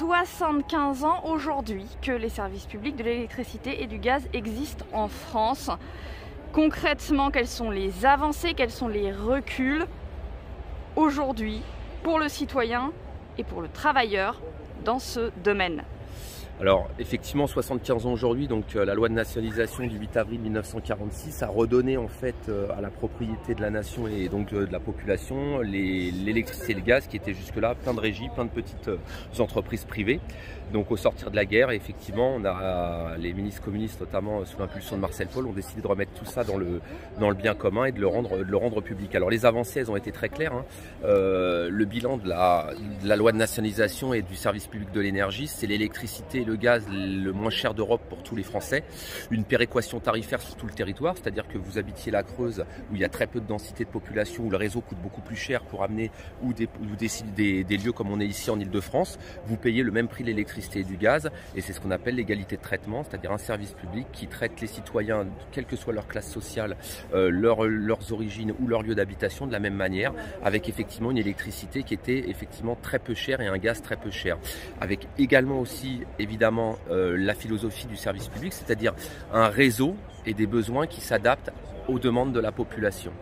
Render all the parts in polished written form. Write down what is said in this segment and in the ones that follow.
75 ans aujourd'hui que les services publics de l'électricité et du gaz existent en France. Concrètement, quelles sont les avancées, quels sont les reculs aujourd'hui pour le citoyen et pour le travailleur dans ce domaine? Alors effectivement 75 ans aujourd'hui, donc la loi de nationalisation du 8 avril 1946 a redonné en fait à la propriété de la nation et donc de la population l'électricité et le gaz qui étaient jusque-là plein de régies, plein de petites entreprises privées. Donc au sortir de la guerre, effectivement, les ministres communistes, notamment sous l'impulsion de Marcel Paul, ont décidé de remettre tout ça dans le bien commun et de le rendre public. Alors les avancées, elles ont été très claires. Le bilan de la loi de nationalisation et du service public de l'énergie, c'est l'électricité et le gaz le moins cher d'Europe pour tous les Français. Une péréquation tarifaire sur tout le territoire, c'est-à-dire que vous habitiez la Creuse où il y a très peu de densité de population, où le réseau coûte beaucoup plus cher pour amener des lieux comme on est ici en Ile-de-France, vous payez le même prix de l'électricité et du gaz, et c'est ce qu'on appelle l'égalité de traitement, c'est-à-dire un service public qui traite les citoyens, quelle que soit leur classe sociale, leurs origines ou leur lieu d'habitation, de la même manière, avec effectivement une électricité qui était effectivement très peu chère et un gaz très peu cher. Avec également aussi évidemment la philosophie du service public, c'est-à-dire un réseau et des besoins qui s'adaptent aux demandes de la population.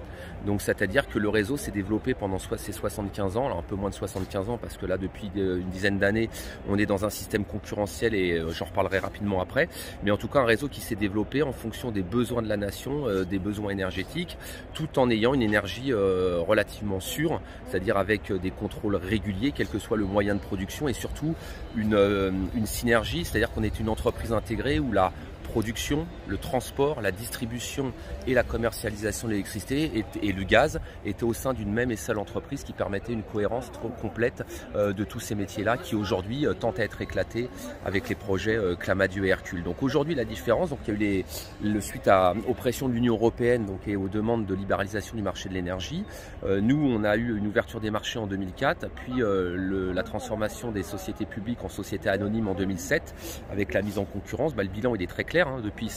Donc c'est-à-dire que le réseau s'est développé pendant ces 75 ans, alors un peu moins de 75 ans parce que là depuis une dizaine d'années on est dans un système concurrentiel et j'en reparlerai rapidement après, mais en tout cas un réseau qui s'est développé en fonction des besoins de la nation, des besoins énergétiques, tout en ayant une énergie relativement sûre, c'est-à-dire avec des contrôles réguliers quel que soit le moyen de production et surtout une synergie, c'est-à-dire qu'on est une entreprise intégrée où la production, le transport, la distribution et la commercialisation de l'électricité et le gaz étaient au sein d'une même et seule entreprise qui permettait une cohérence trop complète de tous ces métiers-là qui aujourd'hui tentent à être éclatés avec les projets Clamadieu et Hercule. Donc aujourd'hui la différence, donc il y a eu suite aux pressions de l'Union européenne donc, et aux demandes de libéralisation du marché de l'énergie, nous on a eu une ouverture des marchés en 2004, puis la transformation des sociétés publiques en sociétés anonymes en 2007 avec la mise en concurrence. Le bilan il est très clair. Depuis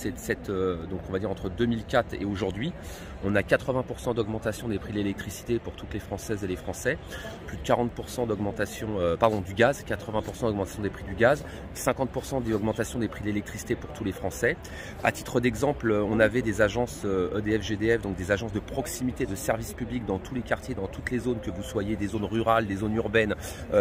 donc on va dire entre 2004 et aujourd'hui, on a 80% d'augmentation des prix de l'électricité pour toutes les Françaises et les Français, plus de 40% d'augmentation du gaz, 80% d'augmentation des prix du gaz, 50% d'augmentation des prix de l'électricité pour tous les Français. À titre d'exemple, on avait des agences EDF, GDF, donc des agences de proximité de services publics dans tous les quartiers, dans toutes les zones, que vous soyez des zones rurales, des zones urbaines,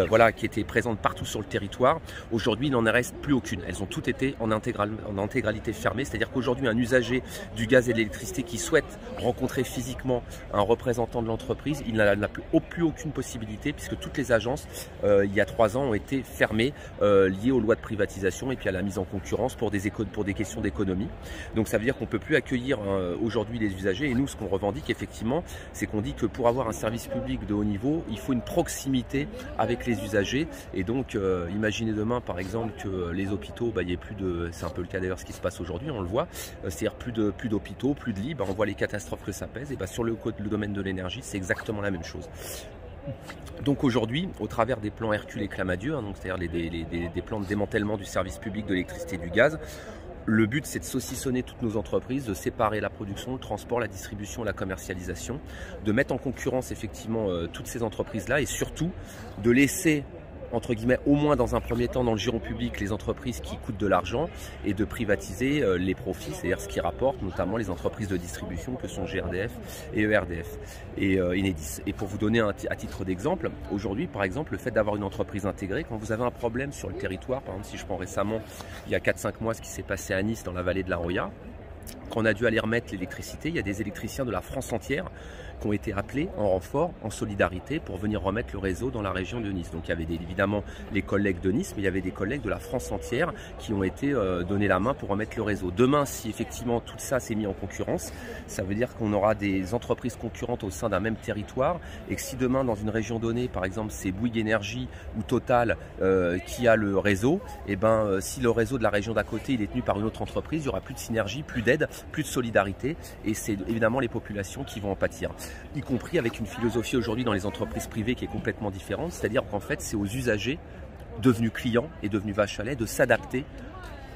voilà, qui étaient présentes partout sur le territoire. Aujourd'hui, il n'en reste plus aucune. Elles ont toutes été en intégralité fermée, c'est-à-dire qu'aujourd'hui un usager du gaz et de l'électricité qui souhaite rencontrer physiquement un représentant de l'entreprise, il n'a plus aucune possibilité puisque toutes les agences il y a 3 ans ont été fermées liées aux lois de privatisation et puis à la mise en concurrence pour des questions d'économie. Donc ça veut dire qu'on ne peut plus accueillir aujourd'hui les usagers et nous ce qu'on revendique effectivement c'est qu'on dit que pour avoir un service public de haut niveau il faut une proximité avec les usagers et donc imaginez demain par exemple que les hôpitaux, il y ait plus de, c'est un peu le cas d'ailleurs ce qui se passe aujourd'hui, on le voit, c'est-à-dire plus d'hôpitaux, plus de lits, on voit les catastrophes que ça pèse, et sur le domaine de l'énergie, c'est exactement la même chose. Donc aujourd'hui, au travers des plans Hercule et Clamadieu, donc c'est-à-dire des plans de démantèlement du service public de l'électricité et du gaz, le but c'est de saucissonner toutes nos entreprises, de séparer la production, le transport, la distribution, la commercialisation, de mettre en concurrence effectivement toutes ces entreprises-là et surtout de laisser entre guillemets, au moins dans un premier temps dans le giron public, les entreprises qui coûtent de l'argent et de privatiser les profits, c'est-à-dire ce qui rapporte notamment les entreprises de distribution que sont GRDF et ERDF et Enedis. Et pour vous donner à titre d'exemple, aujourd'hui par exemple, le fait d'avoir une entreprise intégrée, quand vous avez un problème sur le territoire, par exemple si je prends récemment, il y a 4-5 mois, ce qui s'est passé à Nice dans la vallée de la Roya, quand on a dû aller remettre l'électricité, il y a des électriciens de la France entière qui ont été appelés en renfort, en solidarité pour venir remettre le réseau dans la région de Nice. Donc il y avait évidemment les collègues de Nice, mais il y avait des collègues de la France entière qui ont été donnés la main pour remettre le réseau. Demain, si effectivement tout ça s'est mis en concurrence, ça veut dire qu'on aura des entreprises concurrentes au sein d'un même territoire et que si demain dans une région donnée, par exemple c'est Bouygues Énergie ou Total qui a le réseau, et si le réseau de la région d'à côté il est tenu par une autre entreprise, il n'y aura plus de synergie, plus d'aide, plus de solidarité et c'est évidemment les populations qui vont en pâtir. Y compris avec une philosophie aujourd'hui dans les entreprises privées qui est complètement différente, c'est-à-dire qu'en fait c'est aux usagers devenus clients et devenus vaches à lait de s'adapter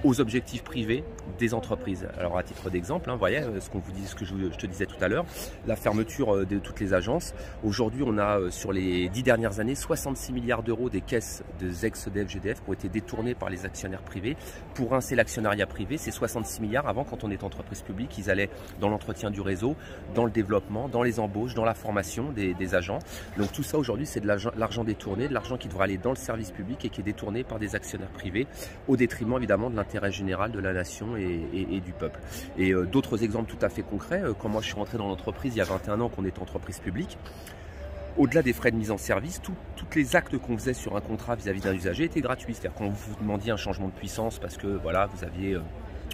aux objectifs privés des entreprises. Alors à titre d'exemple, vous voyez ce que je te disais tout à l'heure, la fermeture de toutes les agences. Aujourd'hui, on a sur les 10 dernières années 66 milliards d'euros des caisses des ex-EDF, GDF qui ont été détournés par les actionnaires privés. Pour un, c'est l'actionnariat privé, c'est 66 milliards. Avant, quand on est entreprise publique, ils allaient dans l'entretien du réseau, dans le développement, dans les embauches, dans la formation des agents. Donc tout ça aujourd'hui, c'est de l'argent détourné, de l'argent qui devrait aller dans le service public et qui est détourné par des actionnaires privés au détriment évidemment de l'intérêt général de la nation et du peuple. Et d'autres exemples tout à fait concrets, quand moi je suis rentré dans l'entreprise il y a 21 ans qu'on est entreprise publique, au-delà des frais de mise en service, tous les actes qu'on faisait sur un contrat vis-à-vis d'un usager étaient gratuits. C'est-à-dire quand vous demandiez un changement de puissance parce que voilà, vous aviez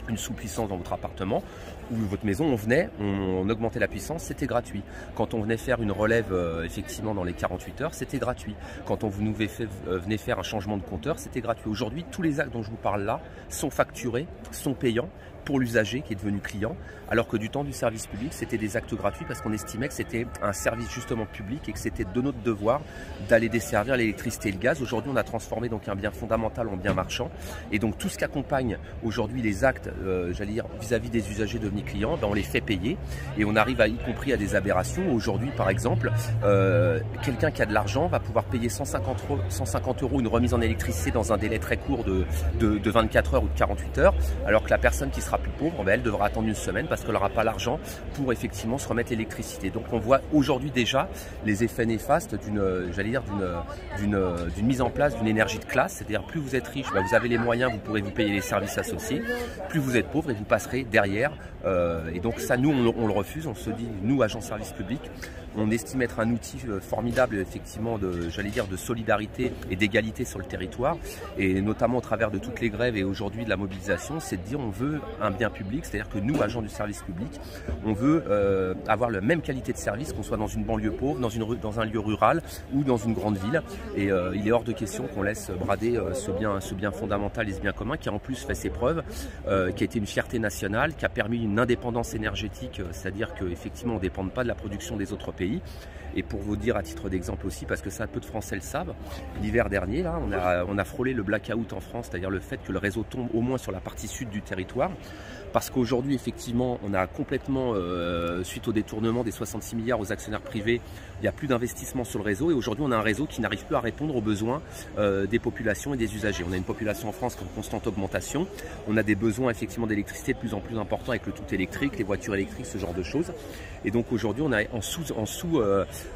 une sous-puissance dans votre appartement ou votre maison, on augmentait la puissance, c'était gratuit. Quand on venait faire une relève effectivement dans les 48 heures, c'était gratuit. Quand on venait faire un changement de compteur, c'était gratuit. Aujourd'hui, tous les actes dont je vous parle là sont facturés, sont payants pour l'usager qui est devenu client, alors que du temps du service public, c'était des actes gratuits parce qu'on estimait que c'était un service justement public et que c'était de notre devoir d'aller desservir l'électricité et le gaz. Aujourd'hui, on a transformé donc un bien fondamental en bien marchand, et donc tout ce qui accompagne aujourd'hui les actes, j'allais dire vis-à-vis des usagers devenus clients, on les fait payer et on arrive y compris à des aberrations. Aujourd'hui, par exemple, quelqu'un qui a de l'argent va pouvoir payer 150 € une remise en électricité dans un délai très court de 24 heures ou de 48 heures, alors que la personne qui sera plus pauvre, elle devra attendre une semaine parce qu'elle n'aura pas l'argent pour effectivement se remettre l'électricité. Donc on voit aujourd'hui déjà les effets néfastes d'une mise en place d'une énergie de classe, c'est-à-dire plus vous êtes riche, vous avez les moyens, vous pourrez vous payer les services associés, plus vous êtes pauvre et vous passerez derrière. Et donc ça, nous on le refuse, on se dit, nous agents service public, on estime être un outil formidable effectivement de solidarité et d'égalité sur le territoire, et notamment au travers de toutes les grèves et aujourd'hui de la mobilisation, c'est de dire on veut un bien public, c'est-à-dire que nous, agents du service public, on veut avoir la même qualité de service qu'on soit dans une banlieue pauvre, dans un lieu rural ou dans une grande ville. Et il est hors de question qu'on laisse brader ce bien fondamental et ce bien commun qui a en plus fait ses preuves, qui a été une fierté nationale, qui a permis une indépendance énergétique, c'est-à-dire qu'effectivement on ne dépend pas de la production des autres pays. Et pour vous dire à titre d'exemple aussi, parce que ça peu de Français le savent, l'hiver dernier, là, on a frôlé le blackout en France, c'est-à-dire le fait que le réseau tombe au moins sur la partie sud du territoire. Parce qu'aujourd'hui, effectivement, on a complètement, suite au détournement des 66 milliards aux actionnaires privés, il n'y a plus d'investissement sur le réseau. Et aujourd'hui, on a un réseau qui n'arrive plus à répondre aux besoins des populations et des usagers. On a une population en France qui est en constante augmentation. On a des besoins effectivement d'électricité de plus en plus importants avec le tout électrique, les voitures électriques, ce genre de choses. Et donc aujourd'hui, on est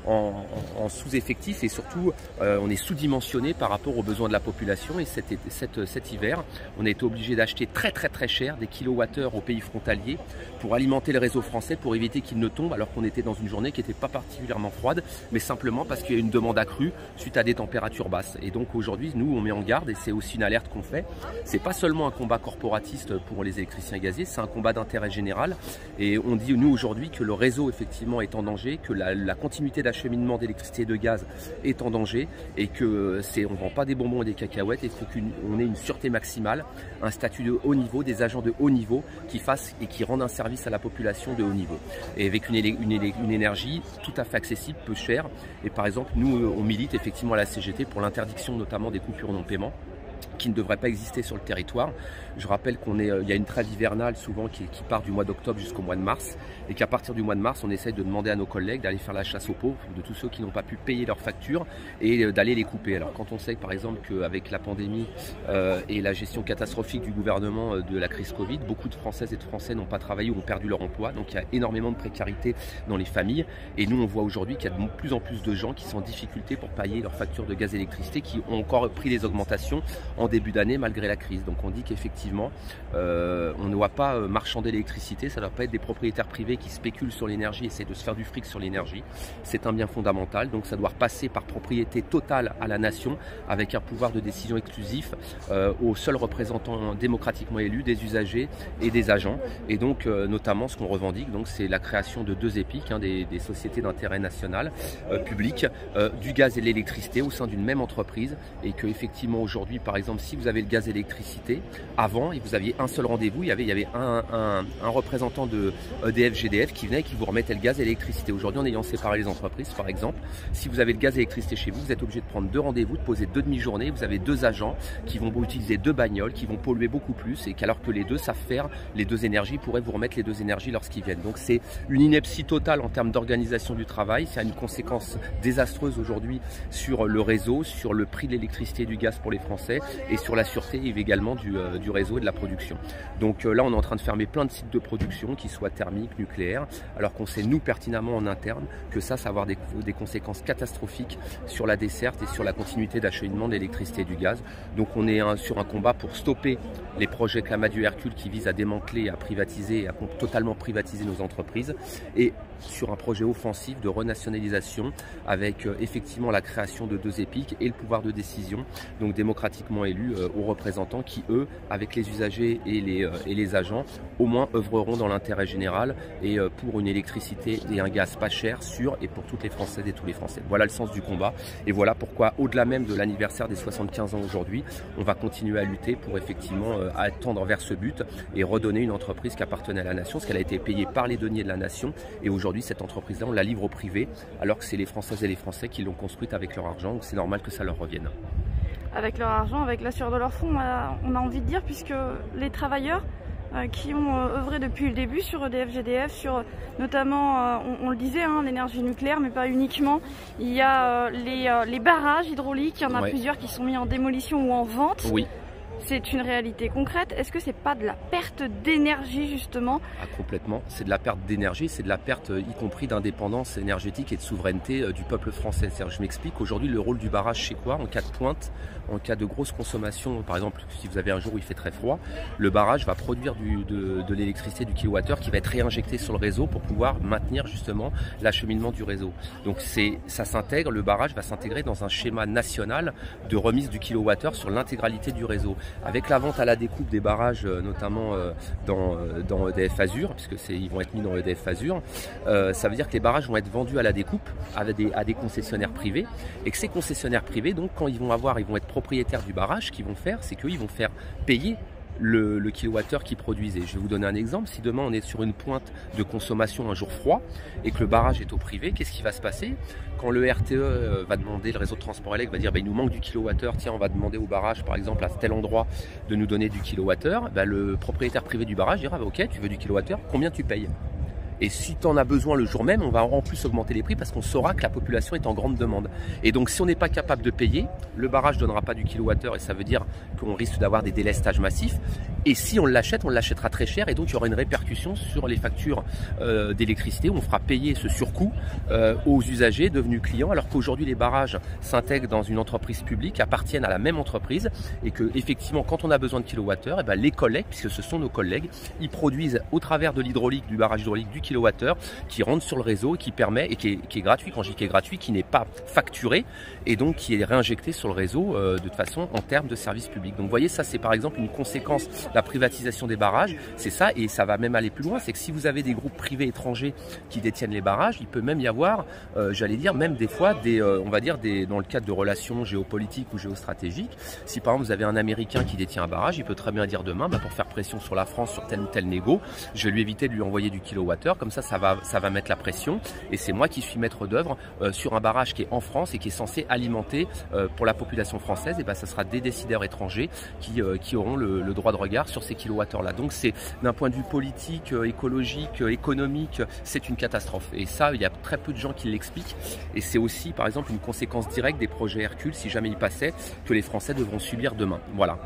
en sous-effectif et surtout, on est sous-dimensionné par rapport aux besoins de la population. Et cet hiver, on a été obligé d'acheter très cher des kilowattheures aux pays frontaliers pour alimenter le réseau français, pour éviter qu'il ne tombe, alors qu'on était dans une journée qui n'était pas particulièrement froide, mais simplement parce qu'il y a une demande accrue suite à des températures basses. Et donc aujourd'hui, nous, on met en garde, et c'est aussi une alerte qu'on fait. C'est pas seulement un combat corporatiste pour les électriciens gaziers, c'est un combat d'intérêt général. Et on dit, nous, aujourd'hui, que le réseau, effectivement, est en danger, que la continuité d'acheminement d'électricité et de gaz est en danger, et que on ne vend pas des bonbons et des cacahuètes, et il faut qu'on ait une sûreté maximale, un statut de haut niveau, des agents de haut niveau qui fassent et qui rendent un service à la population de haut niveau. Et avec une énergie tout à fait accessible, peu chère. Et par exemple, nous, on milite effectivement à la CGT pour l'interdiction notamment des coupures non-paiement qui ne devrait pas exister sur le territoire. Je rappelle qu'il y a une trêve hivernale souvent qui part du mois d'octobre jusqu'au mois de mars, et qu'à partir du mois de mars, on essaye de demander à nos collègues d'aller faire la chasse aux pauvres, de tous ceux qui n'ont pas pu payer leurs factures, et d'aller les couper. Alors quand on sait par exemple qu'avec la pandémie et la gestion catastrophique du gouvernement de la crise Covid, beaucoup de Françaises et de Français n'ont pas travaillé ou ont perdu leur emploi, donc il y a énormément de précarité dans les familles, et nous on voit aujourd'hui qu'il y a de plus en plus de gens qui sont en difficulté pour payer leurs factures de gaz et d'électricité, qui ont encore pris des augmentations en début d'année malgré la crise. Donc on dit qu'effectivement on ne doit pas marchander l'électricité, ça ne doit pas être des propriétaires privés qui spéculent sur l'énergie, essaient de se faire du fric sur l'énergie. C'est un bien fondamental, donc ça doit passer par propriété totale à la nation, avec un pouvoir de décision exclusif aux seuls représentants démocratiquement élus des usagers et des agents. Et donc notamment ce qu'on revendique, c'est la création de deux EPIC, des sociétés d'intérêt national public, du gaz et de l'électricité au sein d'une même entreprise, et que effectivement aujourd'hui par par exemple, si vous avez le gaz et l'électricité, avant, et vous aviez un seul rendez-vous, il y avait un représentant de EDF, GDF qui venait et qui vous remettait le gaz et l'électricité. Aujourd'hui, en ayant séparé les entreprises, par exemple, si vous avez le gaz et l'électricité chez vous, vous êtes obligé de prendre 2 rendez-vous, de poser 2 demi-journées, vous avez 2 agents qui vont utiliser 2 bagnoles, qui vont polluer beaucoup plus, et qu'alors que les deux savent faire les 2 énergies, pourraient vous remettre les 2 énergies lorsqu'ils viennent. Donc c'est une ineptie totale en termes d'organisation du travail, ça a une conséquence désastreuse aujourd'hui sur le réseau, sur le prix de l'électricité et du gaz pour les Français, et sur la sûreté également du réseau et de la production. Donc là, on est en train de fermer plein de sites de production, qui soient thermiques, nucléaires, alors qu'on sait nous pertinemment en interne que ça va avoir des conséquences catastrophiques sur la desserte et sur la continuité d'acheminement de l'électricité et du gaz. Donc on est sur un combat pour stopper les projets Clamadieu Hercule qui visent à démanteler, à privatiser, à totalement privatiser nos entreprises, et sur un projet offensif de renationalisation avec effectivement la création de 2 EPIC et le pouvoir de décision, donc démocratiquement élus aux représentants qui, eux, avec les usagers et les agents, au moins œuvreront dans l'intérêt général et pour une électricité et un gaz pas cher, sûr, et pour toutes les Françaises et tous les Français. Voilà le sens du combat, et voilà pourquoi, au-delà même de l'anniversaire des 75 ans aujourd'hui, on va continuer à lutter pour effectivement tendre vers ce but et redonner une entreprise qui appartenait à la nation, parce qu'elle a été payée par les deniers de la nation, et aujourd'hui cette entreprise-là, on la livre au privé, alors que c'est les Françaises et les Français qui l'ont construite avec leur argent, donc c'est normal que ça leur revienne. Avec leur argent, avec la sueur de leur front, on a envie de dire, puisque les travailleurs qui ont œuvré depuis le début sur EDF, GDF, sur notamment, on le disait, hein, l'énergie nucléaire, mais pas uniquement. Il y a les barrages hydrauliques, il y en a plusieurs qui sont mis en démolition ou en vente. Oui. C'est une réalité concrète. Est-ce que c'est pas de la perte d'énergie justement? Complètement. C'est de la perte d'énergie, c'est de la perte y compris d'indépendance énergétique et de souveraineté du peuple français. Je m'explique, aujourd'hui le rôle du barrage c'est quoi? En cas de pointe, en cas de grosse consommation, par exemple si vous avez un jour où il fait très froid, le barrage va produire de l'électricité, du kilowattheure qui va être réinjecté sur le réseau pour pouvoir maintenir justement l'acheminement du réseau. Donc ça s'intègre, le barrage va s'intégrer dans un schéma national de remise du kilowattheure sur l'intégralité du réseau. Avec la vente à la découpe des barrages, notamment dans EDF Azur, puisque ils vont être mis dans EDF Azur, ça veut dire que les barrages vont être vendus à la découpe à des concessionnaires privés, et que ces concessionnaires privés, donc quand ils vont être propriétaires du barrage, ce qu'ils vont faire, c'est qu'ils vont faire payer le kilowattheure qu'ils produisent. Et je vais vous donner un exemple. Si demain on est sur une pointe de consommation un jour froid et que le barrage est au privé, qu'est-ce qui va se passer? Quand le RTE va demander, le réseau de transport électrique va dire il nous manque du kilowattheure, tiens on va demander au barrage par exemple à tel endroit de nous donner du kilowattheure, le propriétaire privé du barrage dira ok, tu veux du kilowattheure, combien tu payes? Et si tu en as besoin le jour même, on va en plus augmenter les prix parce qu'on saura que la population est en grande demande. Et donc si on n'est pas capable de payer, le barrage ne donnera pas du kilowattheure, et ça veut dire qu'on risque d'avoir des délestages massifs. Et si on l'achètera très cher, et donc il y aura une répercussion sur les factures d'électricité où on fera payer ce surcoût aux usagers devenus clients, alors qu'aujourd'hui les barrages s'intègrent dans une entreprise publique, appartiennent à la même entreprise, et que effectivement quand on a besoin de kilowattheure, les collègues, puisque ce sont nos collègues, ils produisent au travers de l'hydraulique, du barrage hydraulique, du kilowattheure qui rentre sur le réseau et qui permet, et qui est gratuit, quand je dis qui est gratuit, qui n'est pas facturé, et donc qui est réinjecté sur le réseau de toute façon en termes de service public. Donc vous voyez, ça c'est par exemple une conséquence, la privatisation des barrages, c'est ça, et ça va même aller plus loin, c'est que si vous avez des groupes privés étrangers qui détiennent les barrages, il peut même y avoir, j'allais dire, même des fois, on va dire, dans le cadre de relations géopolitiques ou géostratégiques, si par exemple vous avez un Américain qui détient un barrage, il peut très bien dire demain, pour faire pression sur la France, sur tel ou tel négo, je vais lui éviter de lui envoyer du kilowattheure, comme ça va mettre la pression, et c'est moi qui suis maître d'œuvre sur un barrage qui est en France et qui est censé alimenter pour la population française, et ça sera des décideurs étrangers qui auront le droit de regard sur ces kilowattheures là. Donc c'est d'un point de vue politique, écologique, économique, c'est une catastrophe, et ça il y a très peu de gens qui l'expliquent, et c'est aussi par exemple une conséquence directe des projets Hercule, si jamais ils passaient, que les Français devront subir demain. Voilà.